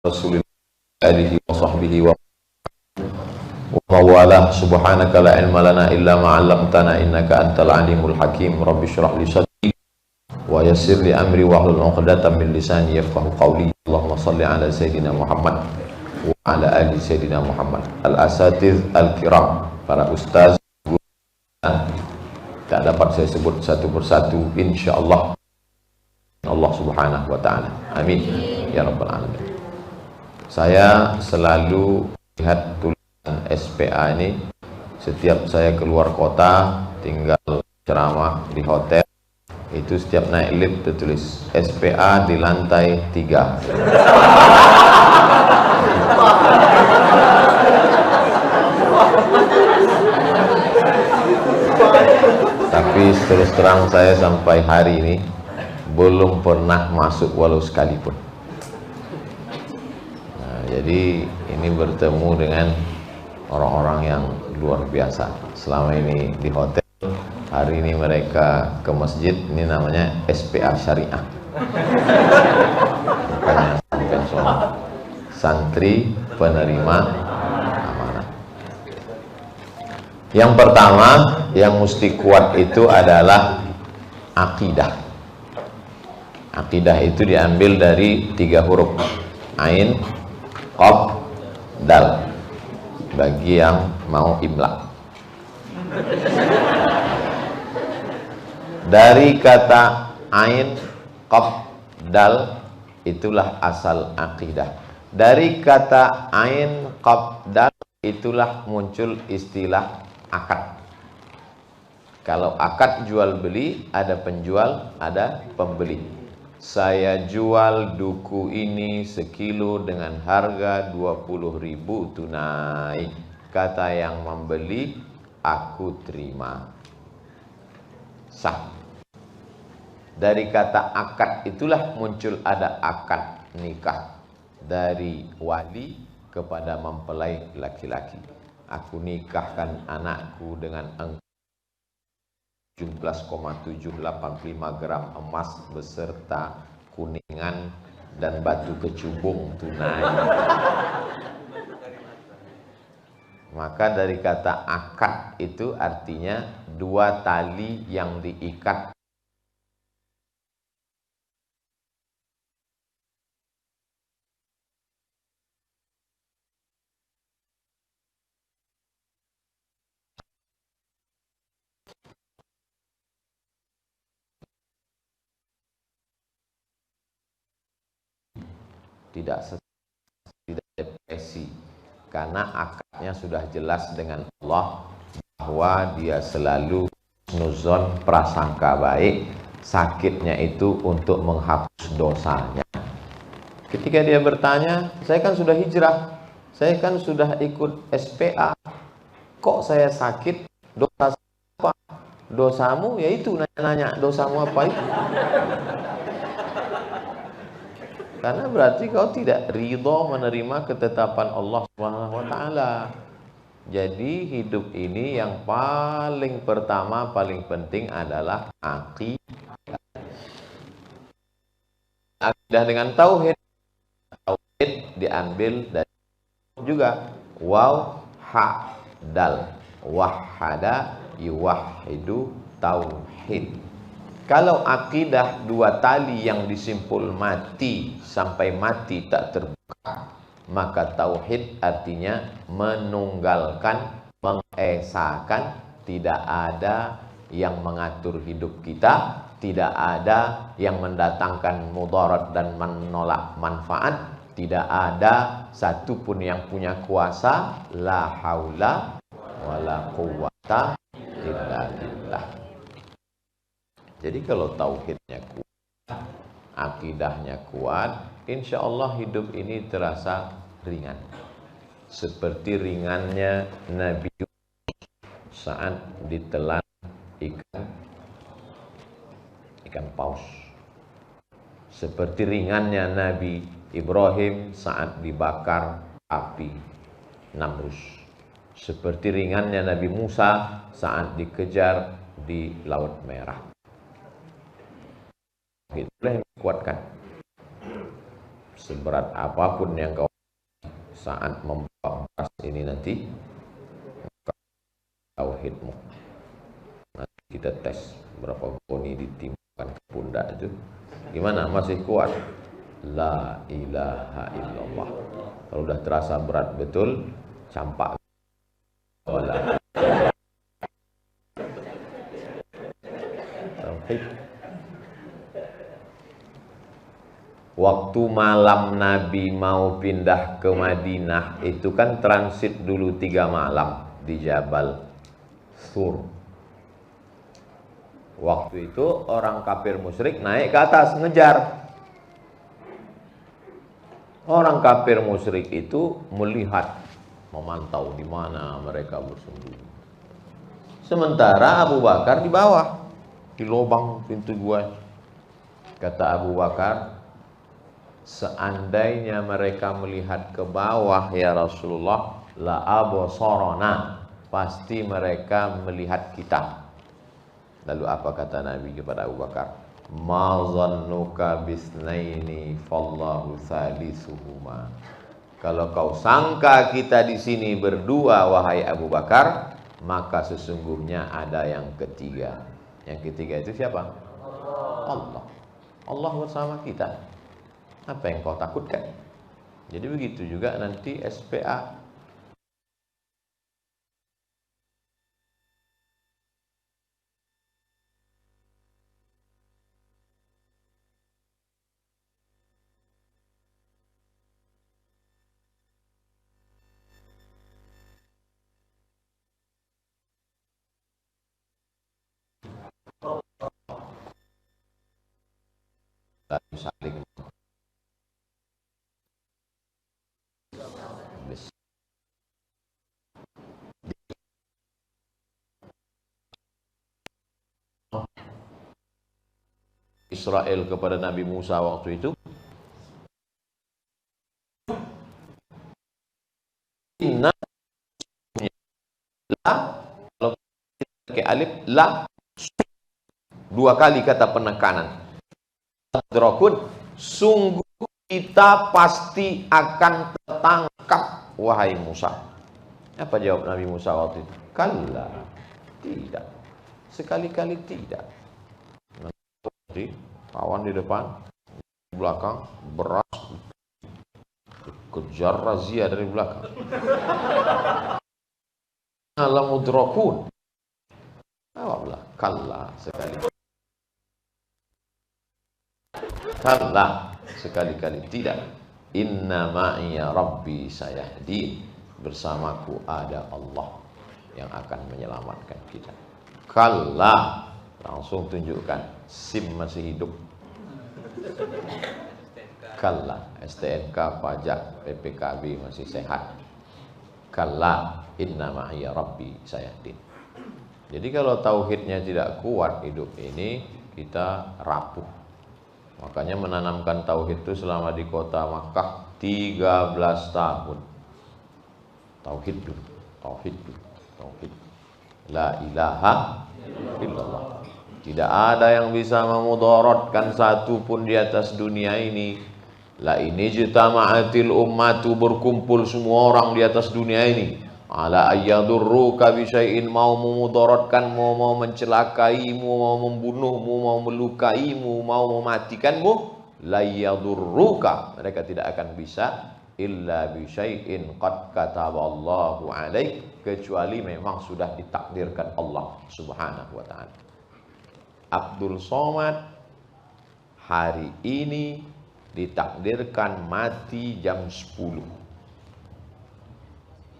Rasulillah alihi wa sahbihi wa mawalah. Subhanaka la ilma lana illa ma 'allamtana innaka antal alimul hakim. Rabbi shrah li sadri wa yassir li amri wahlul 'uqdatam min lisani yafqahu qawli. Allahumma shalli ala sayidina Muhammad wa ala ali sayidina Muhammad. Al-asatiz al-kiram, para ustaz, guru, tak dapat saya sebut satu persatu, insyaallah Allah subhanahu wa ta'ala. Amin ya rabbal alamin. Saya selalu lihat tulisan SPA ini setiap saya keluar kota, tinggal ceramah di hotel, itu setiap naik lift tertulis SPA di lantai 3. Tapi terus terang saya sampai hari ini belum pernah masuk walau sekalipun. Nah, jadi ini bertemu dengan orang-orang yang luar biasa. Selama ini di hotel, hari ini mereka ke masjid. Ini namanya SPA Syariah, bukannya konvensional. Santri penerima amanah. Yang pertama yang mesti kuat itu adalah akidah. Akidah itu diambil dari 3 huruf, ain, qaf, dal, bagi yang mau imla. Dari kata ain, qaf, dal, itulah asal akidah. Dari kata ain, qaf, dal, itulah muncul istilah akad. Kalau akad jual beli, ada penjual, ada pembeli. Saya jual duku ini sekilo dengan harga 20.000 tunai. Kata yang membeli, aku terima. Sah. Dari kata akad itulah muncul ada akad nikah. Dari wali kepada mempelai laki-laki. Aku nikahkan anakku dengan engkau 17,785 gram emas beserta kuningan dan batu kecubung tunai. Maka dari kata akad itu artinya 2 tali yang diikat. Tidak depresi, karena akadnya sudah jelas dengan Allah bahwa dia selalu nuzon, prasangka baik. Sakitnya itu untuk menghapus dosanya. Ketika dia bertanya, saya kan sudah hijrah, saya kan sudah ikut SPA, kok saya sakit? Dosa apa? Dosamu yaitu nanya-nanya, dosamu apa itu? Karena berarti kau tidak ridho menerima ketetapan Allah Subhanahu wa ta'ala. Jadi hidup ini yang paling pertama, paling penting adalah akidah. Akidah dengan tauhid. Tauhid diambil dari juga waw, ha, dal. Wahada, yuwahidu, tauhid. Kalau akidah 2 tali yang disimpul mati sampai mati tak terbuka, maka tauhid artinya menunggalkan, mengesahkan, tidak ada yang mengatur hidup kita, tidak ada yang mendatangkan mudarat dan menolak manfaat, tidak ada satupun yang punya kuasa, la haula wala quwwata illa billah. Jadi kalau tauhidnya kuat, akidahnya kuat, insya Allah hidup ini terasa ringan. Seperti ringannya Nabi saat ditelan ikan paus. Seperti ringannya Nabi Ibrahim saat dibakar api Namrus. Seperti ringannya Nabi Musa saat dikejar di Laut Merah. Itulah yang dikuatkan. seberat apapun yang kau saat membawa beras ini nanti, tauhidmu. Nanti kita tes berapa goni ditimbulkan ke pundak itu. Gimana? Masih kuat? La ilaha illallah. Kalau udah terasa berat betul, campak. Wala. Tauhid. Waktu malam Nabi mau pindah ke Madinah, itu kan transit dulu 3 malam di Jabal Sur. Waktu itu orang kafir musyrik naik ke atas ngejar. Orang kafir musyrik itu melihat, memantau di mana mereka bersembunyi. Sementara Abu Bakar di bawah, di lubang pintu gua. Kata Abu Bakar, seandainya mereka melihat ke bawah ya Rasulullah, la absarana, pasti mereka melihat kita. Lalu apa kata Nabi kepada Abu Bakar? Ma zannuka bisnaini fallahu salisuhuma. Kalau kau sangka kita di sini berdua wahai Abu Bakar, maka sesungguhnya ada yang ketiga. Yang ketiga itu siapa? Allah. Allah bersama kita. Apa yang kau takutkan? Jadi begitu juga nanti SPA. Saling Israel kepada Nabi Musa waktu itu, inna la, kalau pakai alif la, 2 kali kata penekanan. Drakun, sungguh kita pasti akan tertangkap wahai Musa. Apa jawab Nabi Musa waktu itu? Kalla, tidak, sekali-kali tidak. Nanti kawan di depan, di belakang, beras kejar razia dari belakang. Alamudrakun, jawablah kalla, sekali. Kalla, sekali-kali tidak. Inna ma'iya rabbi sayahdin, bersamaku ada Allah yang akan menyelamatkan kita. Kalla, langsung tunjukkan SIM masih hidup. Kalla, STNK, pajak, PPKB masih sehat. Kalla, inna ma'iya rabbi sayahdin. Jadi kalau tauhidnya tidak kuat hidup ini, kita rapuh. Makanya menanamkan tauhid itu selama di kota Makkah 13 tahun. Tauhid dulu, tauhid dulu, tauhid. La ilaha illallah. Tidak ada yang bisa memudaratkan satu pun di atas dunia ini. La ini jitama'atil ummatu, berkumpul semua orang di atas dunia ini. Ala ayyadurruka bisyai'in, mau memudaratkanmu, mau mencelakaimu, mau membunuhmu, mau melukaimu, mau mematikanmu. La yadurruka, mereka tidak akan bisa illa bisyai'in qad kataballahu alaik, kecuali memang sudah ditakdirkan Allah subhanahu wa ta'ala. Abdul Somad hari ini ditakdirkan mati jam 10.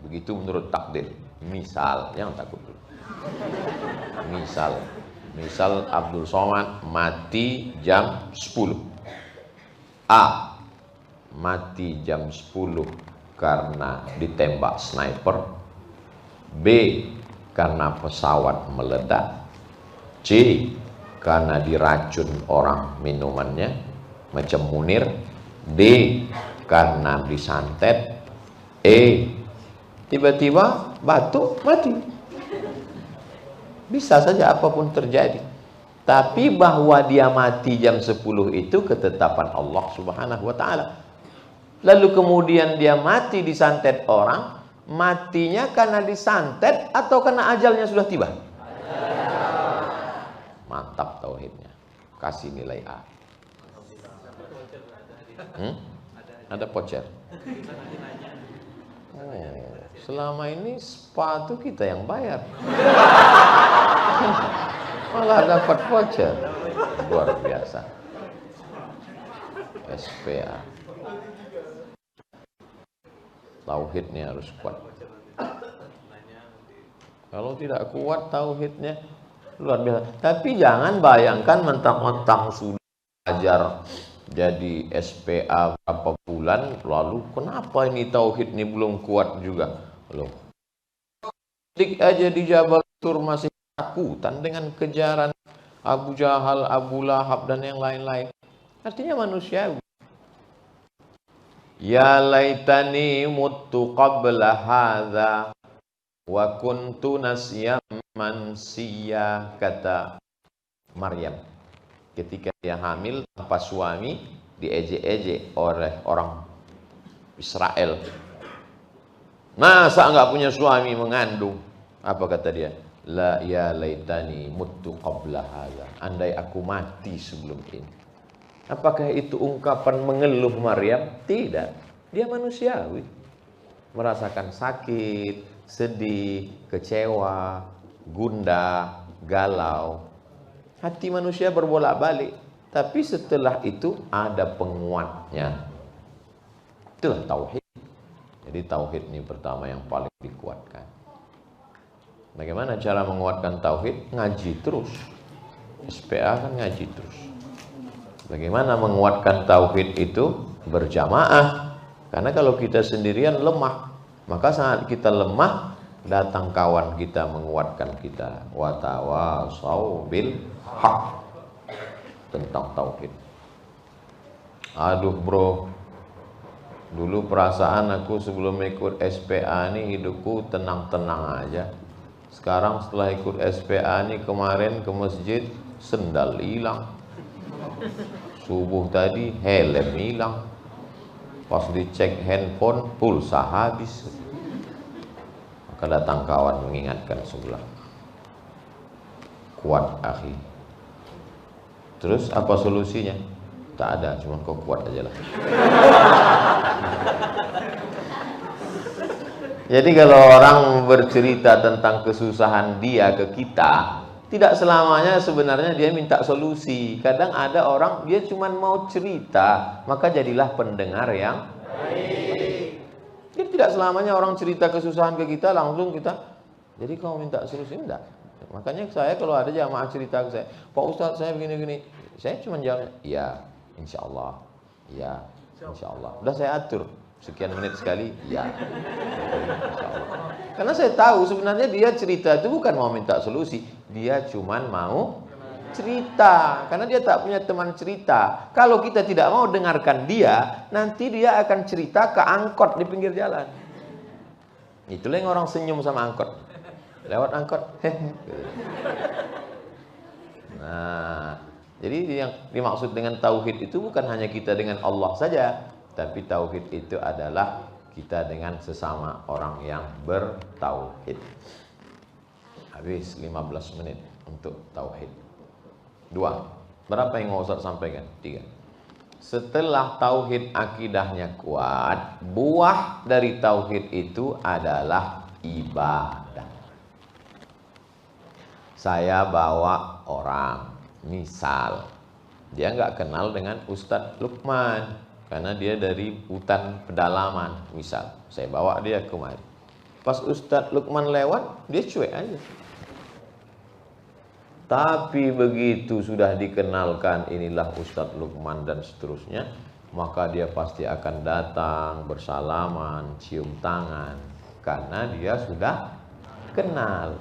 Begitu menurut takdir. Misal, yang takut dulu. Misal Abdul Somad mati jam 10. A, mati jam 10 karena ditembak sniper. B, karena pesawat meledak. C, karena diracun orang minumannya macam Munir. D, karena disantet. E, tiba-tiba batuk mati. Bisa saja apapun terjadi. Tapi bahwa dia mati jam 10 itu ketetapan Allah subhanahu wa ta'ala. Lalu kemudian dia mati disantet orang, matinya karena disantet atau karena ajalnya sudah tiba? Mantap tauhidnya, kasih nilai A. Ada voucher. Selama ini sepatu kita yang bayar, malah dapat voucher. Luar biasa. SPA. Tauhidnya harus kuat. Kalau tidak kuat tauhidnya, luar biasa. Tapi jangan bayangkan mentang-mentang sudah belajar jadi SPA berapa bulan, lalu kenapa ini tauhid ini belum kuat juga? Loh, dik aja di Jabal Tur masih takutan dengan kejaran Abu Jahal, Abu Lahab dan yang lain-lain. Artinya manusia. Ya laitani muttu qabla hadza wa kuntu nasyan mansiya, kata Maryam ketika dia hamil tanpa suami, diejek-ejek oleh orang Israel. Masa enggak punya suami mengandung? Apa kata dia? La ya laitani muttu qabla hadza. Andai aku mati sebelum ini. Apakah itu ungkapan mengeluh Maryam? Tidak. Dia manusiawi. Merasakan sakit, sedih, kecewa, gundah, galau. Hati manusia berbolak-balik. Tapi setelah itu ada penguatnya. Itulah tauhid. Jadi tauhid ini pertama yang paling dikuatkan. Bagaimana cara menguatkan tauhid? Ngaji terus. SPA kan ngaji terus. Bagaimana menguatkan tauhid itu? Berjamaah. Karena kalau kita sendirian lemah, maka saat kita lemah, datang kawan kita menguatkan kita. Wa tawasau bil haq, tentang tauhid. Aduh bro, dulu perasaan aku sebelum ikut SPA ini hidupku tenang-tenang aja. Sekarang setelah ikut SPA ini, kemarin ke masjid sendal hilang, subuh tadi helm hilang, pas dicek handphone pulsa habis. Maka datang kawan mengingatkan sebelah, kuat akhi. Terus apa solusinya? Tak ada, cuma kau kuat aja lah. Jadi kalau orang bercerita tentang kesusahan dia ke kita, tidak selamanya sebenarnya dia minta solusi. Kadang ada orang dia cuma mau cerita, maka jadilah pendengar yang baik. Jadi tidak selamanya orang cerita kesusahan ke kita langsung kita, jadi kau minta solusi, enggak. Makanya saya kalau ada jamaah cerita ke saya, Pak Ustadz saya begini-begini, saya cuma jawabnya, iya, insya Allah, iya, insya Allah. Udah saya atur, sekian menit sekali, iya, insya Allah. Karena saya tahu sebenarnya dia cerita itu bukan mau minta solusi, dia cuma mau cerita. Karena dia tak punya teman cerita. Kalau kita tidak mau dengarkan dia, nanti dia akan cerita ke angkot di pinggir jalan. Itulah yang orang senyum sama angkot. Lewat angkot. Nah, jadi yang dimaksud dengan tauhid itu bukan hanya kita dengan Allah saja, tapi tauhid itu adalah kita dengan sesama orang yang bertauhid. Habis 15 menit untuk tauhid. 2. Berapa yang mau Ustaz sampaikan? 3. Setelah tauhid akidahnya kuat, buah dari tauhid itu adalah ibadah. Saya bawa orang, misal dia nggak kenal dengan Ustadz Lukman karena dia dari hutan pedalaman, misal saya bawa dia kemari. Pas Ustadz Lukman lewat, dia cuek aja. Tapi begitu sudah dikenalkan inilah Ustadz Lukman dan seterusnya, maka dia pasti akan datang bersalaman, cium tangan, karena dia sudah kenal.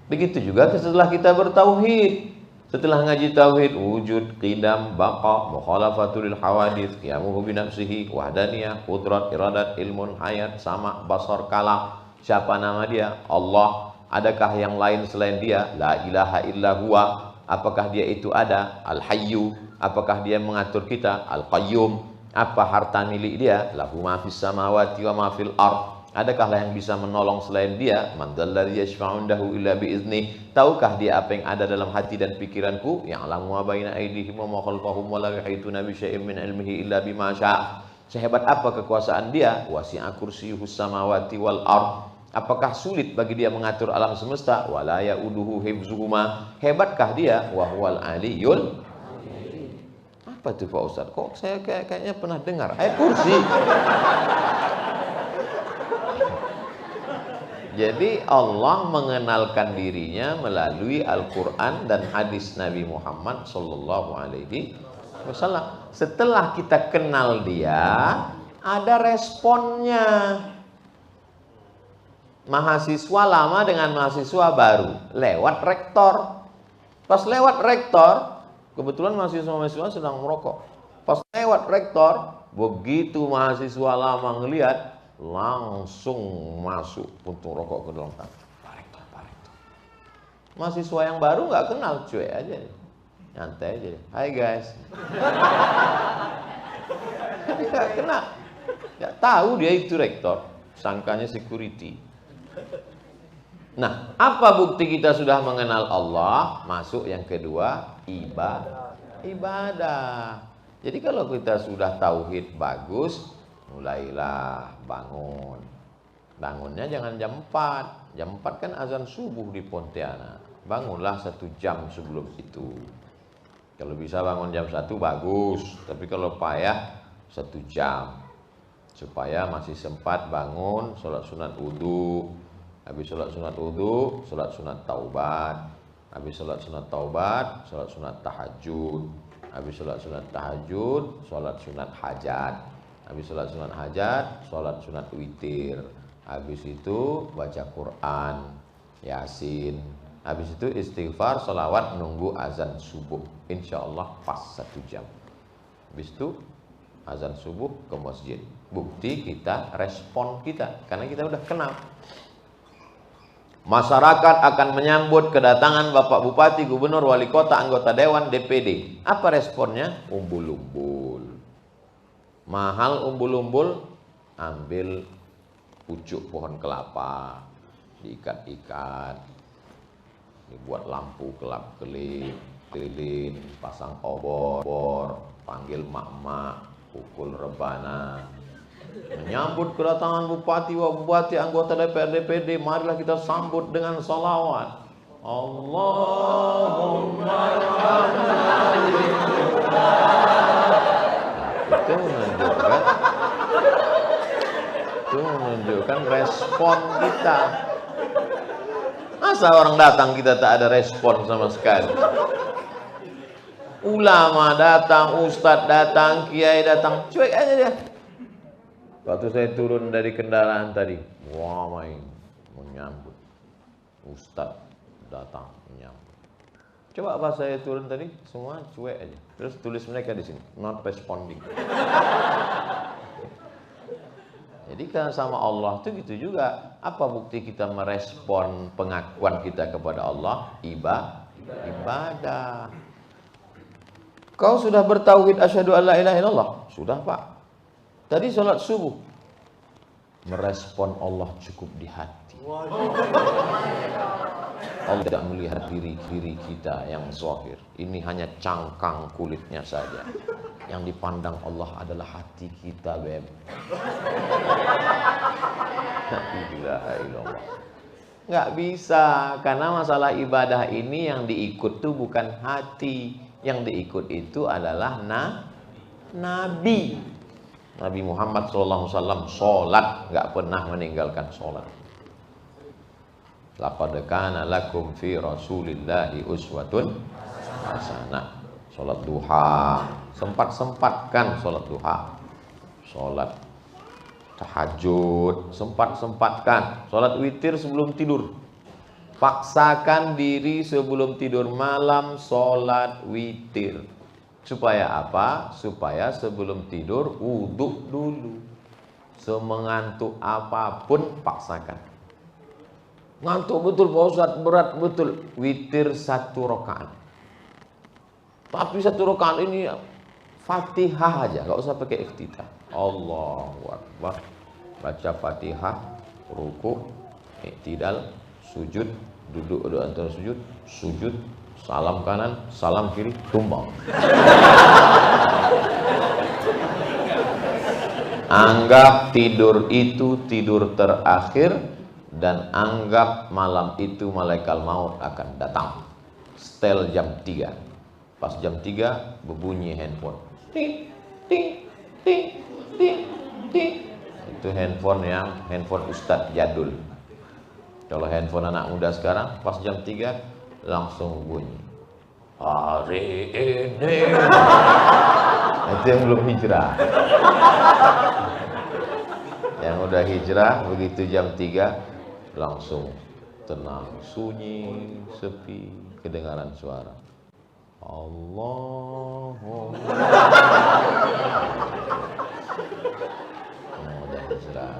Begitu juga setelah kita bertauhid, setelah ngaji tauhid, wujud, qidam, baqa, mukhalafatul hawadits, qiyamuhu bi nafsihi, wahdaniyah, qudrat, iradat, ilmun, hayat, sama, basar, kalam. Siapa nama dia? Allah. Adakah yang lain selain dia? La ilaha illa huwa. Apakah dia itu ada? Al-Hayyu. Apakah dia mengatur kita? Al-Qayyum. Apa harta milik dia? Lahu ma fis samawati wa ma fil ard. Adakah yang bisa menolong selain dia? Man dzalladzi yashfa'u indahu illa biizni. Tahukah dia apa yang ada dalam hati dan pikiranku? Ya'lamu ma baina aydihim wa ma khalfahum wa la yuhituna bi syai'in min ilmihi illa bima syaa'. Sehebat apa kekuasaan dia? Wasi'a kursiyyuhus samawati wal ard. Apakah sulit bagi dia mengatur alam semesta? Wala ya'uduhu hifzuhuma. Hebatkah dia? Wa huwal aliyyul. Apa itu Pak Ustaz? Kok saya kayaknya pernah dengar ayat kursi. Jadi Allah mengenalkan dirinya melalui Al-Quran dan hadis Nabi Muhammad Sallallahu Alaihi Wasallam. Setelah kita kenal dia, ada responnya. Mahasiswa lama dengan mahasiswa baru lewat rektor. Pas lewat rektor, kebetulan mahasiswa-mahasiswa sedang merokok. Pas lewat rektor, begitu mahasiswa lama ngelihat, langsung masuk puntung rokok ke dalam tangan. Pak Rektor, Pak Rektor. Mahasiswa yang baru nggak kenal, cuek aja, nyantai aja. Hai guys. Nggak kenal, nggak tahu dia itu rektor, sangkanya security. Nah, apa bukti kita sudah mengenal Allah? Masuk yang kedua, ibadah. Jadi kalau kita sudah tauhid bagus, mulailah bangun. Bangunnya jangan jam 4. Jam 4 kan azan subuh di Pontianak. Bangunlah 1 jam sebelum itu. Kalau bisa bangun jam 1 bagus. Tapi kalau payah 1 jam. Supaya masih sempat bangun, sholat sunat wudu. Habis sholat sunat wudu, sholat sunat taubat. Habis sholat sunat taubat, sholat sunat tahajud. Habis sholat sunat tahajud, sholat sunat hajat. Habis sholat sunat hajat, sholat sunat witir. Habis itu baca Quran, Yasin. Habis itu istighfar, sholawat, nunggu azan subuh. Insya Allah pas 1 jam. Habis itu azan subuh ke masjid. Bukti kita, respon kita, karena kita udah kenal. Masyarakat akan menyambut kedatangan Bapak Bupati, Gubernur, Wali Kota, anggota Dewan, DPD. Apa responnya? Umbul-umbul. Mahal umbul-umbul, ambil pucuk pohon kelapa, diikat-ikat, dibuat lampu kelap-kelip, keliling, pasang obor, panggil mak-mak, pukul rebana. Menyambut kedatangan Bupati, Wabupati, anggota DPR, DPD, marilah kita sambut dengan salawat. Allahumma itu menunjukkan respon kita. Masa orang datang kita tak ada respon sama sekali? Ulama datang, ustadz datang, kiai datang, cuek aja dia. Waktu saya turun dari kendaraan tadi, wah main menyambut. Ustadz datang menyambut. Coba pas saya turun tadi, semua cuek aja. Terus tulis mereka di sini, not responding. Jadi kan sama Allah itu gitu juga. Apa bukti kita merespon pengakuan kita kepada Allah? Ibadah. Kau sudah bertauhid asyhadu alla ilaha illallah? Sudah, Pak. Tadi sholat subuh, merespon Allah cukup di hati. Allah tidak melihat diri kita yang zahir. Ini hanya cangkang kulitnya saja. Yang dipandang Allah adalah hati kita, Beb. Nggak bisa, karena masalah ibadah ini yang diikut tuh bukan hati. Yang diikut itu adalah Nabi. Nabi Muhammad SAW sholat, nggak pernah meninggalkan sholat. Laqad kana lakum fi Rasulillahi uswatun hasanah. Sholat duha, sempat-sempatkan sholat duha. Sholat tahajud, sempat-sempatkan. Sholat witir sebelum tidur. Paksakan diri sebelum tidur malam sholat witir. Supaya apa? Supaya sebelum tidur wudhu dulu. Semengantuk apapun paksakan. Ngantuk betul Pak Ustadz, berat betul. Witir 1 rakaat. Tapi 1 rakaat ini Fatihah aja, nggak usah pakai iftitah. Allahu Akbar. Baca Fatihah, ruku, iktidal, sujud, duduk antara sujud, sujud, salam kanan, salam kiri, tumbang. Anggap tidur itu tidur terakhir, dan anggap malam itu malaikat maut akan datang. Setel jam 3. Pas jam 3 berbunyi handphone. Ting, ting, ting, ting, ting. Itu handphone Ustadz jadul. Kalau handphone anak muda sekarang pas jam 3 langsung bunyi. Hari ini. Itu yang belum hijrah. Yang udah hijrah begitu jam 3 langsung tenang, sunyi, sepi, kedengaran suara. Allahumma. Udah hijrah.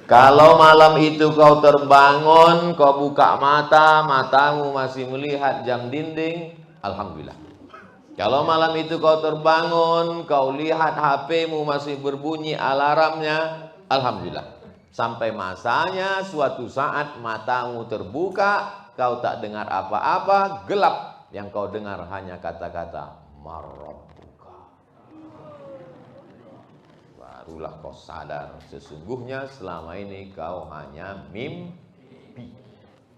Kalau malam itu kau terbangun, kau buka mata, matamu masih melihat jam dinding, alhamdulillah. Kalau malam itu kau terbangun, kau lihat HP-mu masih berbunyi alarmnya, alhamdulillah. Sampai masanya suatu saat matamu terbuka, kau tak dengar apa-apa, gelap. Yang kau dengar hanya kata-kata marabbuka. Barulah kau sadar sesungguhnya selama ini kau hanya mimpi.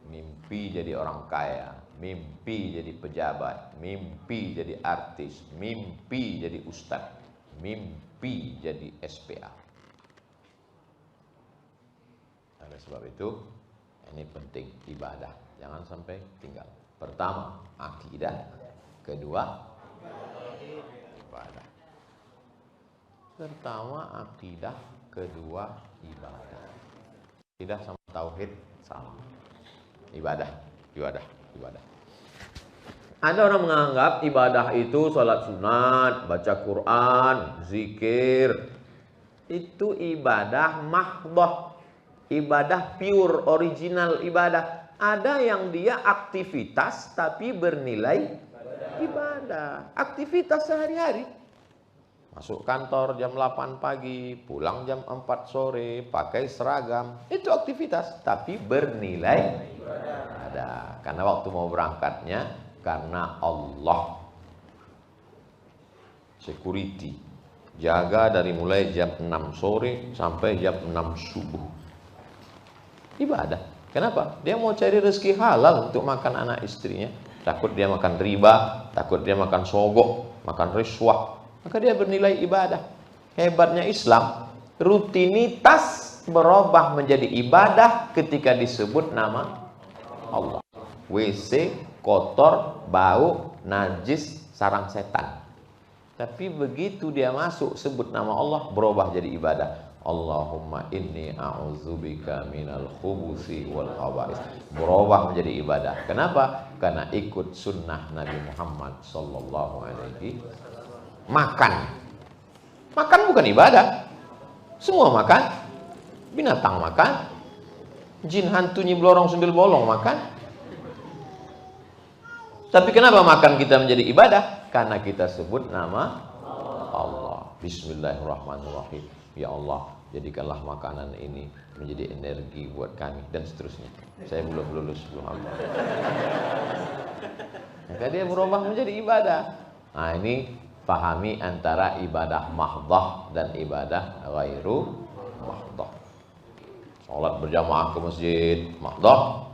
Mimpi jadi orang kaya, mimpi jadi pejabat, mimpi jadi artis, mimpi jadi ustadz, mimpi jadi SPA. Oleh sebab itu, ini penting ibadah, jangan sampai tinggal. Pertama, akidah. Kedua, ibadah. Pertama, akidah. Kedua, ibadah. Akidah sama tauhid sama. Ibadah. Ada orang menganggap ibadah itu sholat sunat, baca Quran, zikir. Itu ibadah mahdoh. Ibadah pure, original ibadah. Ada yang dia aktivitas tapi bernilai ibadah. Aktivitas sehari-hari. Masuk kantor jam 8 pagi, pulang jam 4 sore, pakai seragam. Itu aktivitas tapi bernilai ibadah. Karena waktu mau berangkatnya karena Allah. Security. Jaga dari mulai jam 6 sore sampai jam 6 subuh. Ibadah. Kenapa? Dia mau cari rezeki halal untuk makan anak istrinya. Takut dia makan riba, takut dia makan sogok, makan riswah. Maka dia bernilai ibadah. Hebatnya Islam, rutinitas berubah menjadi ibadah ketika disebut nama Allah. WC, kotor, bau, najis, sarang setan. Tapi begitu dia masuk sebut nama Allah, berubah jadi ibadah. Allahumma inni a'udzubika minal khubuthi wal khaba'is. Berubah menjadi ibadah. Kenapa? Karena ikut sunnah Nabi Muhammad sallallahu alaihi. Makan. Makan bukan ibadah. Semua makan. Binatang makan. Jin hantu nyiblorong sundel bolong makan. Tapi kenapa makan kita menjadi ibadah? Karena kita sebut nama Allah. Bismillahirrahmanirrahim. Ya Allah, jadikanlah makanan ini menjadi energi buat kami, dan seterusnya. Saya belum lulus, belum apa. Maka dia berubah menjadi ibadah. Nah, ini pahami antara ibadah mahdoh dan ibadah ghairu mahdoh. Sholat berjamaah ke masjid, mahdoh.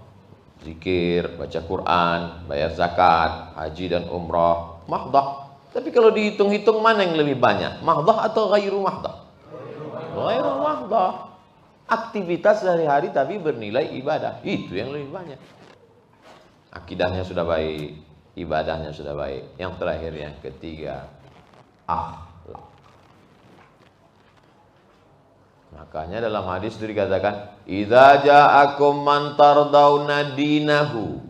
Zikir, baca Quran, bayar zakat, haji dan umrah, mahdoh. Tapi kalau dihitung-hitung mana yang lebih banyak? Mahdoh atau ghairu mahdoh? Ghairu mahdoh. Aktivitas sehari-hari tapi bernilai ibadah. Itu yang lebih banyak. Akidahnya sudah baik, ibadahnya sudah baik. Yang terakhir, yang ketiga, akhlak. Makanya dalam hadis itu dikatakan, idza ja'akum man tardawna dinahu.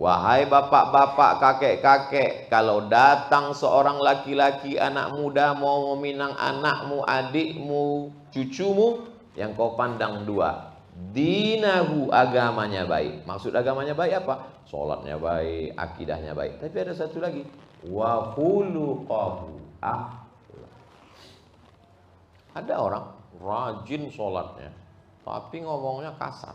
Wahai bapak-bapak, kakek-kakek, kalau datang seorang laki-laki, anak muda mau meminang anakmu, adikmu, cucumu, yang kau pandang dua, dinahu, agamanya baik. Maksud agamanya baik apa? Sholatnya baik, akidahnya baik. Tapi ada satu lagi, wa khuluqahu, ada orang rajin sholatnya, tapi ngomongnya kasar.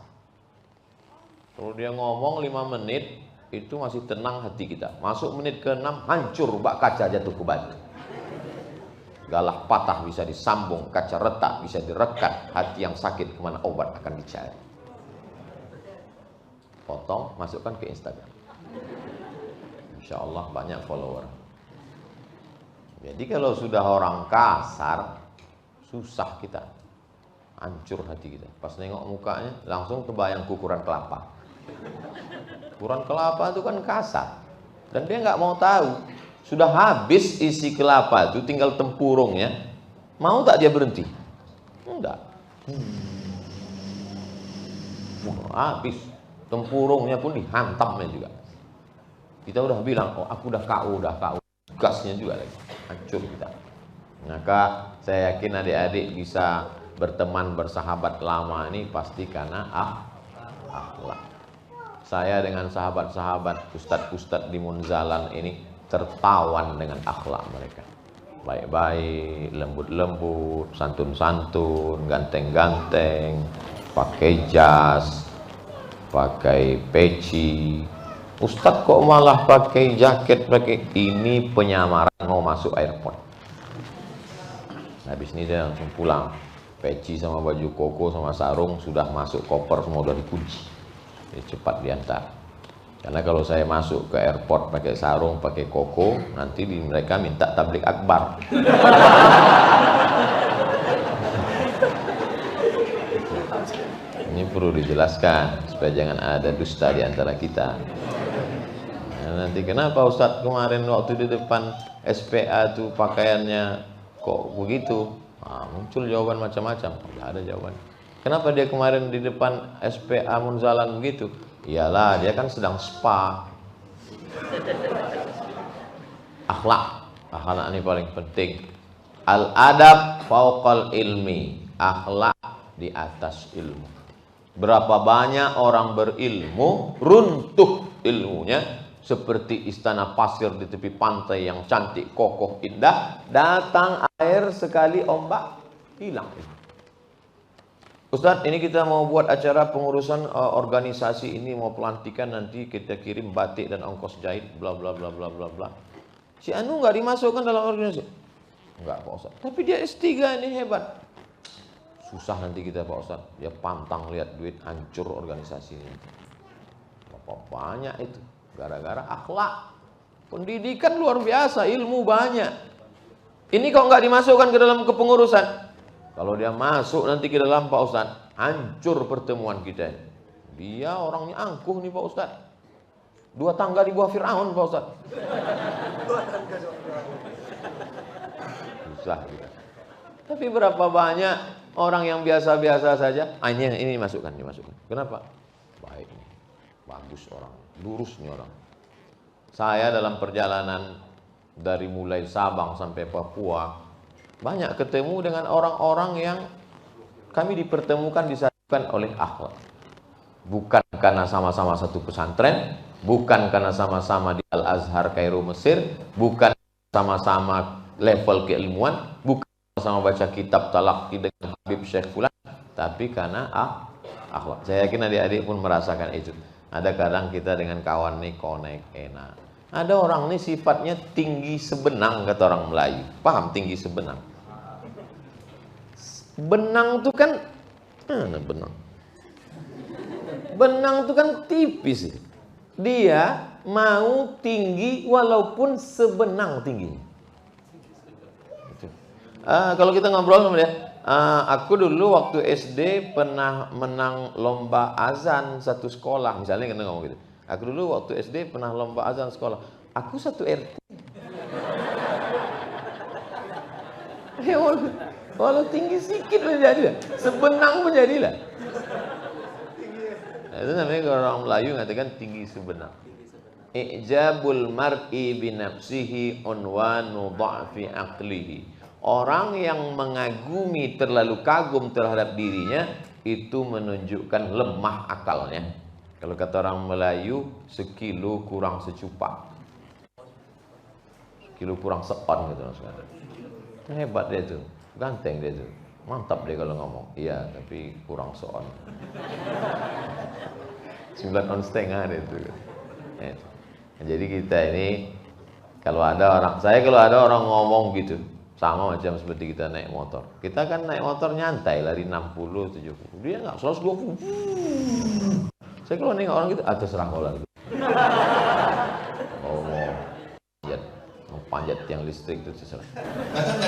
Kalau dia ngomong 5 menit, itu masih tenang hati kita. Masuk menit ke-6, hancur, bak kaca jatuh ke batu. Galah patah bisa disambung, kaca retak bisa direkat, hati yang sakit kemana obat akan dicari. Potong, masukkan ke Instagram. Insya Allah banyak follower. Jadi kalau sudah orang kasar, susah kita, hancur hati kita. Pas nengok mukanya, langsung kebayang kukuran kelapa. Kukuran kelapa itu kan kasar, dan dia nggak mau tahu. Sudah habis isi kelapa itu, tinggal tempurungnya. Mau tak dia berhenti? Enggak. Habis. Tempurungnya pun dihantamnya juga. Kita udah bilang, oh aku udah KO. Gasnya juga lagi. Hancur kita. Maka saya yakin adik-adik bisa berteman, bersahabat lama ini pasti karena akhlak. Saya dengan sahabat-sahabat, ustadz-ustadz di Munzalan ini tertawan dengan akhlak mereka. Baik-baik, lembut-lembut, santun-santun, ganteng-ganteng, pakai jas, pakai peci. Ustadz kok malah pakai jaket, pakai ini penyamaran mau masuk airport. Habis ini dia langsung pulang. Peci sama baju koko sama sarung sudah masuk koper, semua udah dikunci. Jadi cepat diantar. Karena kalau saya masuk ke airport pakai sarung, pakai koko, nanti mereka minta tablik akbar. Ini perlu dijelaskan supaya jangan ada dusta di antara kita. Nah, nanti kenapa Ustadz kemarin waktu di depan SPA tuh pakaiannya kok begitu? Nah, muncul jawaban macam-macam. Tidak ada jawaban. Kenapa dia kemarin di depan SPA Munzalan begitu? Iyalah, dia kan sedang spa. Akhlak ini paling penting. Al-adab fauqal ilmi. Akhlak di atas ilmu. Berapa banyak orang berilmu, runtuh ilmunya, seperti istana pasir di tepi pantai yang cantik, kokoh, indah. Datang air sekali ombak, hilang. Ustadz, ini kita mau buat acara pengurusan organisasi ini, mau pelantikan, nanti kita kirim batik dan ongkos jahit, bla bla bla bla bla bla. Si Anu nggak dimasukkan dalam organisasi? Enggak Pak Ustadz. Tapi dia S3 ini hebat. Susah nanti kita Pak Ustadz. Dia pantang lihat duit, hancur organisasi ini. Berapa banyak itu? Gara-gara akhlak. Pendidikan luar biasa, ilmu banyak. Ini kok nggak dimasukkan ke dalam kepengurusan? Kalau dia masuk nanti ke dalam Pak Ustadz, hancur pertemuan kita. Dia orangnya angkuh nih Pak Ustadz. 2 tangga di bawah Fir'aun Pak Ustadz. Susah gitu. Tapi berapa banyak orang yang biasa-biasa saja, ini dimasukkan. Kenapa? Baik nih, bagus orang, lurus nih orang. Saya dalam perjalanan dari mulai Sabang sampai Papua, banyak ketemu dengan orang-orang yang kami dipertemukan, disatukan oleh akhlak. Bukan karena sama-sama satu pesantren, bukan karena sama-sama di Al-Azhar Kairo Mesir, bukan sama-sama level keilmuan, bukan sama baca kitab talaqi dengan Habib Syekh Fulan, tapi karena akhlak. Saya yakin adik-adik pun merasakan itu. Ada kadang kita dengan kawan nih connect enak. Ada orang nih sifatnya tinggi sebenang, kata orang Melayu. Paham tinggi sebenang? Benang itu kan benang. Benang itu kan tipis. Dia mau tinggi walaupun sebenang tingginya. Kalau kita ngobrol sama dia, aku dulu waktu SD pernah menang lomba azan satu sekolah, misalnya kita ngomong gitu. Aku dulu waktu SD pernah lomba azan sekolah. Aku satu RT. Walau tinggi sedikit menjadilah, sebenang menjadilah. Itu namanya kalau orang Melayu mengatakan tinggi sebenang. Ijabul mar'i binafsihi unwanu dha'fi aqlihi. Orang yang mengagumi, terlalu kagum terhadap dirinya, itu menunjukkan lemah akalnya. Kalau kata orang Melayu, sekilo kurang secupak, sekilo kurang seon gitu maksudnya. Hebat dia tuh, ganteng dia tuh, mantap dia kalau ngomong. Iya, tapi kurang seon. 9 on setengah dia tuh. Ya. Jadi kita ini kalau ada orang ngomong gitu, sama macam seperti kita naik motor. Kita kan naik motor nyantai, lari 60, 70. Dia enggak 120. Saya kalau nengok orang gitu, terserah kau lah gitu. Oh, mau panjat tiang listrik itu terserah.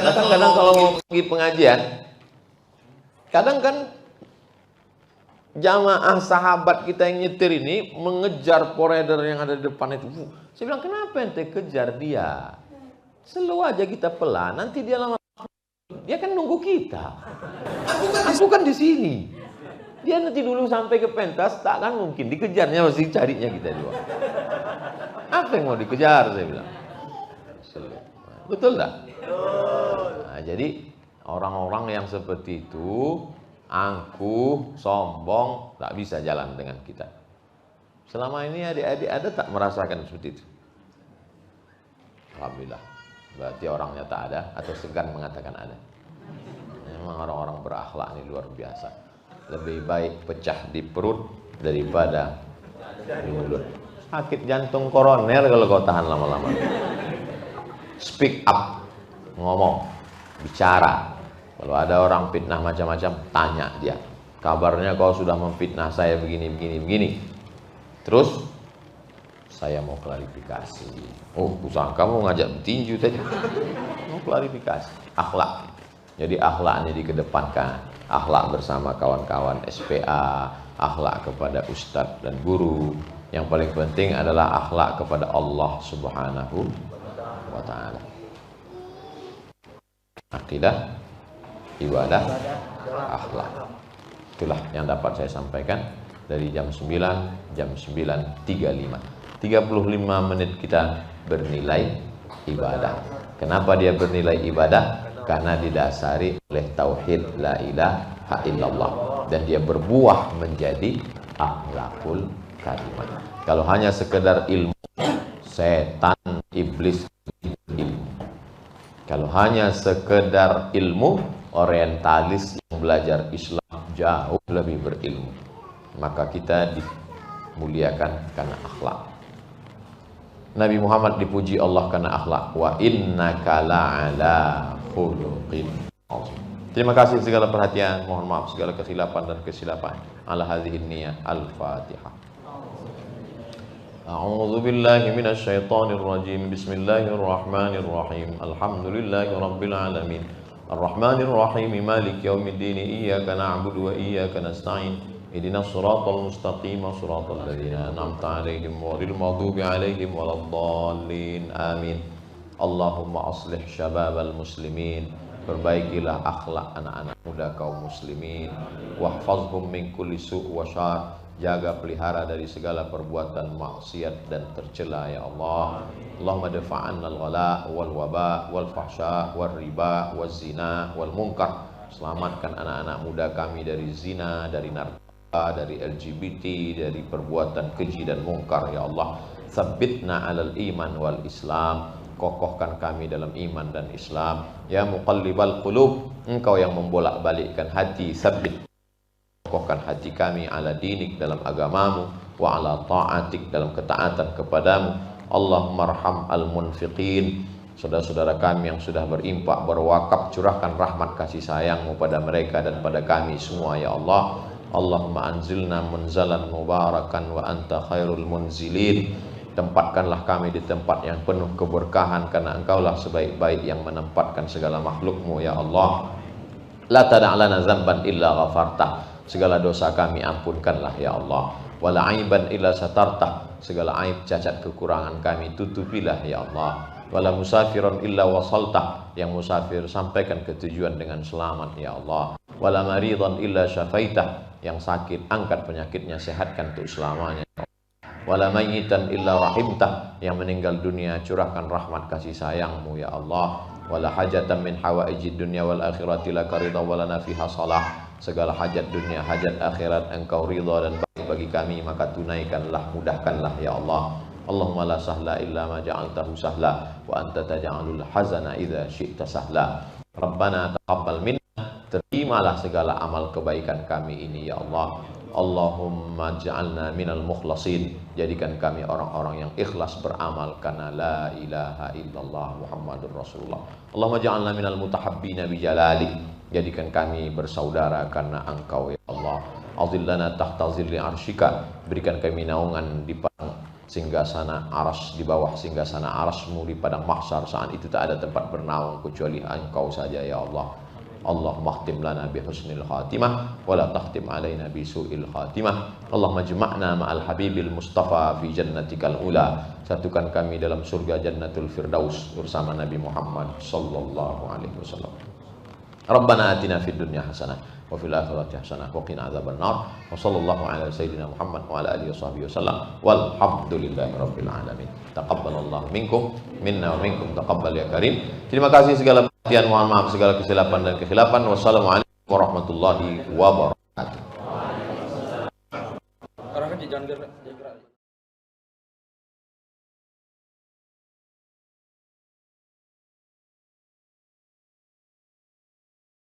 Kadang-kadang kalau mau pergi pengajian, kadang kan jamaah sahabat kita yang nyetir ini mengejar poreder yang ada di depan itu. Saya bilang, kenapa ente kejar dia? Slow aja kita pelan, nanti dia lama. Dia kan nunggu kita. Aku kan di sini. Dia nanti dulu sampai ke pentas, tak kan mungkin dikejarnya, masih carinya kita juga. Apa yang mau dikejar, saya bilang. Betul tak? Nah, jadi orang-orang yang seperti itu angkuh, sombong, tak bisa jalan dengan kita. Selama ini adik-adik ada tak merasakan seperti itu? Alhamdulillah. Berarti orangnya tak ada atau segan mengatakan ada. Memang orang-orang berakhlak ini luar biasa. Lebih baik pecah di perut daripada di mulut. Sakit jantung koroner kalau kau tahan lama-lama. Speak up, ngomong, bicara. Kalau ada orang fitnah macam-macam, tanya dia. Kabarnya kau sudah memfitnah saya begini. Terus saya mau klarifikasi. Oh, usah kamu ngajak tinju tadi. Mau klarifikasi. Akhlak. Jadi akhlaknya dikedepankan. Akhlak bersama kawan-kawan SPA, akhlak kepada ustadz dan guru. Yang paling penting adalah akhlak kepada Allah Subhanahu wa ta'ala. Akidah, ibadah, akhlak. Itulah yang dapat saya sampaikan dari jam 9, jam 9.35. 35 menit kita bernilai ibadah. Kenapa dia bernilai ibadah? Karena didasari oleh tauhid la ilaha illallah dan dia berbuah menjadi akhlakul karimah. Kalau hanya sekedar ilmu, setan, iblis ilmu. Kalau hanya sekedar ilmu, orientalis yang belajar Islam jauh lebih berilmu. Maka kita dimuliakan karena akhlak. Nabi Muhammad dipuji Allah karena akhlak. Wa innaka la'ala khuluqin azim. Terima kasih segala perhatian, mohon maaf segala kesilapan dan kesilapan. Ala hadhihi niyyah. Al-Fatihah. A'udzu billahi minasy syaithanir rajim. Bismillahirrahmanirrahim. Alhamdulillahi rabbil alamin. Arrahmanir rahim. Maliki yaumiddin. Iyyaka na'budu wa iyyaka nasta'in. Ihdinas siratal mustaqim, siratal ladzina an'amta 'alaihim ghairil maghdubi 'alaihim waladdallin. Amin. Allahumma aslih syababal muslimin. Perbaikilah akhlak anak-anak muda kaum muslimin. Wahfazhum min kulli su' wa syarr. Jaga pelihara dari segala perbuatan maksiat dan tercela ya Allah. Allahumma dafa'anna al-ghala wal waba wal fahsya wal riba wal zina wal munkar. Selamatkan anak-anak muda kami dari zina, dari narkoba, dari LGBT, dari perbuatan keji dan mungkar ya Allah. Tsabbitna 'alal iman wal Islam. Kokohkan kami dalam iman dan Islam. Ya muqallibal qulub, Engkau yang membolak-balikkan hati, tsabbit, kokohkan hati kami ala dinik dalam agamamu, wa ala ta'atik dalam ketaatan kepadamu. Allahumma arham al-munfiqin, saudara-saudara kami yang sudah berimpak, berwakaf, curahkan rahmat kasih sayangmu pada mereka dan pada kami semua ya Allah. Allahumma anzilna munzalan mubarakan wa anta khairul munzilin. Tempatkanlah kami di tempat yang penuh keberkahan, karena Engkaulah sebaik-baik yang menempatkan segala makhlukmu ya Allah. La tada'lana zamban illa ghafartah. Segala dosa kami ampunkanlah ya Allah. Wala aiban illa satartah. Segala aib cacat kekurangan kami tutupilah ya Allah. Wala musafiron illa wasaltah. Yang musafir sampaikan ke tujuan dengan selamat ya Allah. Wala maridhan illa syafaitah. Yang sakit angkat penyakitnya, sehatkan untuk selamanya. Wala mayyitan illa rahimtah. Yang meninggal dunia curahkan rahmat kasih sayangmu ya Allah. Wala hajatan min hawaijid dunya wal akhirati laka ridha walana fiha salah. segala hajat dunia, hajat akhirat Engkau ridha dan baik bagi kami, maka tunaikanlah, mudahkanlah ya Allah. Allahumma la sahla illa ma ja'altahu sahla wa anta taj'alul hazana idza syi'ta sahla. Rabbana taqabbal minna, terimalah segala amal kebaikan kami ini ya Allah. Allahumma ja'alna minal mukhlasin, jadikan kami orang-orang yang ikhlas beramal karena la ilaha illallah Muhammadur Rasulullah. Allahumma ja'alna minal mutahabbina bijalalik, jadikan kami bersaudara karena Engkau ya Allah. Azillana tahta zilli arsyika, berikan kami naungan di padang singgasana aras, di bawah singgasana arasmu di padang mahsyar. Saat itu tak ada tempat bernaung kecuali Engkau saja ya Allah. Allahumma khtim lana bi husnil khatimah wa la takhtim alaina bi su'il khatimah. Allahumma jama'na ma'al habibil mustafa fi jannatikal ula, satukan kami dalam surga jannatul firdaus bersama Nabi Muhammad sallallahu alaihi wasallam. Rabbana atina fid dunya hasanah wa fil akhirati hasanah wa qina adzabannar. Wa sallallahu ala sayyidina Muhammad wa ala alihi washabbihi wasallam. Walhamdulillahi rabbil alamin. Taqabbalallahu minkum minna wa minkum taqabbal ya karim. Terima kasih segala perhatian, mohon maaf segala kesilapan dan kekhilafan. Wassalamualaikum warahmatullahi wabarakatuh.